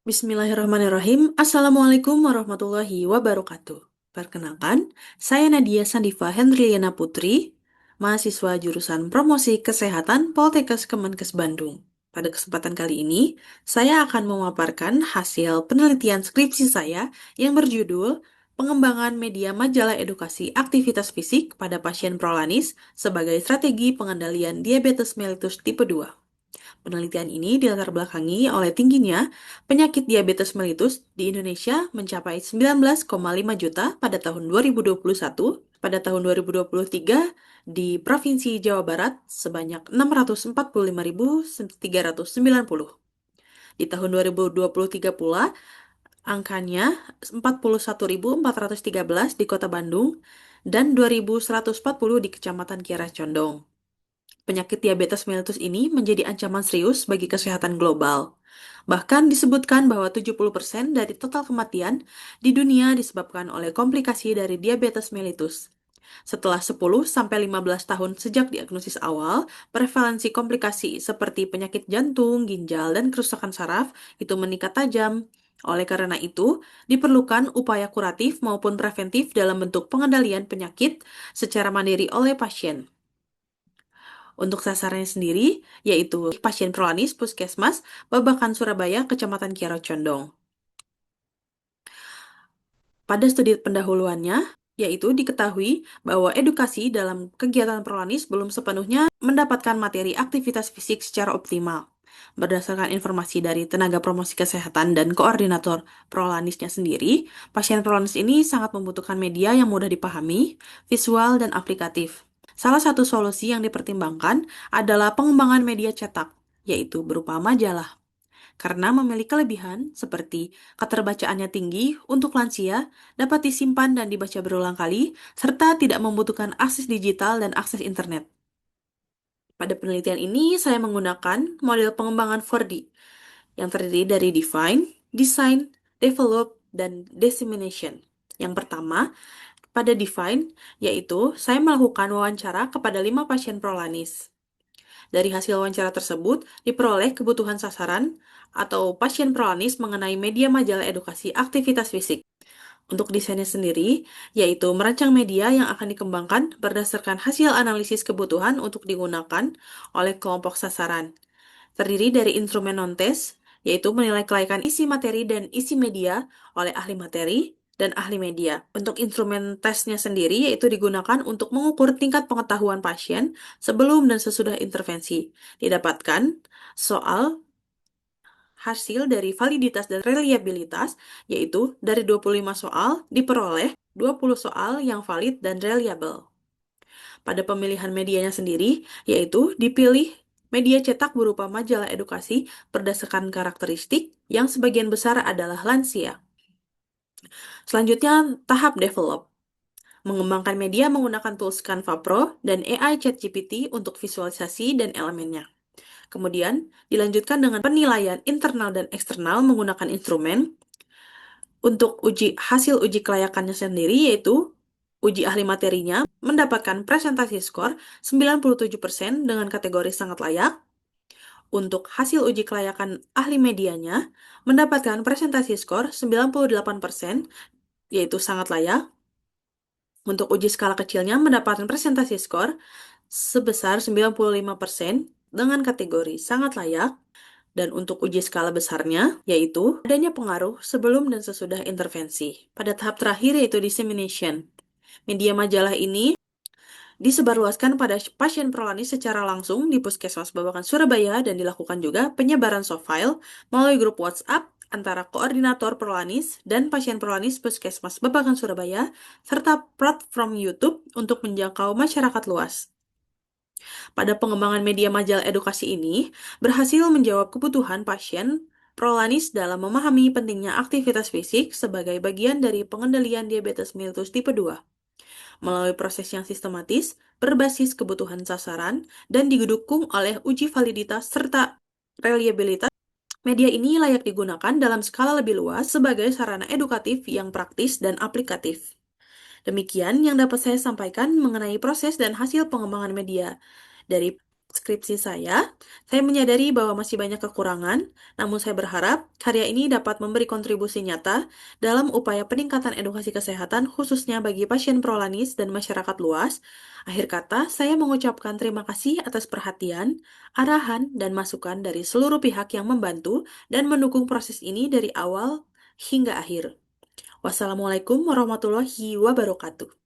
Bismillahirrahmanirrahim. Assalamualaikum warahmatullahi wabarakatuh. Perkenalkan, saya Nadia Sandifa Hendriana Putri, mahasiswa jurusan Promosi Kesehatan Poltekkes Kemenkes Bandung. Pada kesempatan kali ini, saya akan memaparkan hasil penelitian skripsi saya yang berjudul Pengembangan Media Majalah Edukasi Aktivitas Fisik pada Pasien Prolanis sebagai Strategi Pengendalian Diabetes Mellitus Tipe 2. Penelitian ini dilatar belakangi oleh tingginya penyakit diabetes mellitus di Indonesia mencapai 19,5 juta pada tahun 2021, pada tahun 2023 di Provinsi Jawa Barat sebanyak 645.390. Di tahun 2023 pula, angkanya 41.413 di Kota Bandung dan 2.140 di Kecamatan Kiara Condong. Penyakit diabetes mellitus ini menjadi ancaman serius bagi kesehatan global. Bahkan disebutkan bahwa 70% dari total kematian di dunia disebabkan oleh komplikasi dari diabetes mellitus. Setelah 10-15 tahun sejak diagnosis awal, prevalensi komplikasi seperti penyakit jantung, ginjal, dan kerusakan saraf itu meningkat tajam. Oleh karena itu, diperlukan upaya kuratif maupun preventif dalam bentuk pengendalian penyakit secara mandiri oleh pasien. Untuk sasarannya sendiri, yaitu pasien prolanis Puskesmas Babakan Surabaya, Kecamatan Kiara Condong. Pada studi pendahuluannya, yaitu diketahui bahwa edukasi dalam kegiatan prolanis belum sepenuhnya mendapatkan materi aktivitas fisik secara optimal. Berdasarkan informasi dari tenaga promosi kesehatan dan koordinator prolanisnya sendiri, pasien prolanis ini sangat membutuhkan media yang mudah dipahami, visual, dan aplikatif. Salah satu solusi yang dipertimbangkan adalah pengembangan media cetak, yaitu berupa majalah. Karena memiliki kelebihan seperti keterbacaannya tinggi untuk lansia, dapat disimpan dan dibaca berulang kali, serta tidak membutuhkan akses digital dan akses internet. Pada penelitian ini, saya menggunakan model pengembangan 4D yang terdiri dari define, design, develop, dan dissemination. Yang pertama, pada define, yaitu saya melakukan wawancara kepada 5 pasien prolanis. Dari hasil wawancara tersebut, diperoleh kebutuhan sasaran atau pasien prolanis mengenai media majalah edukasi aktivitas fisik. Untuk desainnya sendiri, yaitu merancang media yang akan dikembangkan berdasarkan hasil analisis kebutuhan untuk digunakan oleh kelompok sasaran. Terdiri dari instrumen non-tes, yaitu menilai kelayakan isi materi dan isi media oleh ahli materi dan ahli media. Untuk instrumen tesnya sendiri, yaitu digunakan untuk mengukur tingkat pengetahuan pasien sebelum dan sesudah intervensi. Didapatkan soal hasil dari validitas dan reliabilitas, yaitu dari 25 soal diperoleh 20 soal yang valid dan reliable. Pada pemilihan medianya sendiri, yaitu dipilih media cetak berupa majalah edukasi berdasarkan karakteristik yang sebagian besar adalah lansia. Selanjutnya, tahap develop. Mengembangkan media menggunakan tools Canva Pro dan AI ChatGPT untuk visualisasi dan elemennya. Kemudian, dilanjutkan dengan penilaian internal dan eksternal menggunakan instrumen. Untuk hasil uji kelayakannya sendiri, yaitu uji ahli materinya mendapatkan presentasi skor 97% dengan kategori sangat layak. Untuk hasil uji kelayakan ahli medianya mendapatkan presentasi skor 98%, yaitu sangat layak. Untuk uji skala kecilnya mendapatkan presentasi skor sebesar 95% dengan kategori sangat layak. Dan untuk uji skala besarnya, yaitu adanya pengaruh sebelum dan sesudah intervensi. Pada tahap terakhir yaitu dissemination. Media majalah ini disebarluaskan pada pasien prolanis secara langsung di Puskesmas Babakan Surabaya dan dilakukan juga penyebaran soft file melalui grup WhatsApp antara koordinator prolanis dan pasien prolanis Puskesmas Babakan Surabaya serta platform YouTube untuk menjangkau masyarakat luas. Pada pengembangan media majalah edukasi ini, berhasil menjawab kebutuhan pasien prolanis dalam memahami pentingnya aktivitas fisik sebagai bagian dari pengendalian diabetes mellitus tipe 2. Melalui proses yang sistematis, berbasis kebutuhan sasaran, dan didukung oleh uji validitas serta reliabilitas, media ini layak digunakan dalam skala lebih luas sebagai sarana edukatif yang praktis dan aplikatif. Demikian yang dapat saya sampaikan mengenai proses dan hasil pengembangan media dari skripsi saya menyadari bahwa masih banyak kekurangan, namun saya berharap karya ini dapat memberi kontribusi nyata dalam upaya peningkatan edukasi kesehatan khususnya bagi pasien prolanis dan masyarakat luas. Akhir kata, saya mengucapkan terima kasih atas perhatian, arahan, dan masukan dari seluruh pihak yang membantu dan mendukung proses ini dari awal hingga akhir. Wassalamualaikum warahmatullahi wabarakatuh.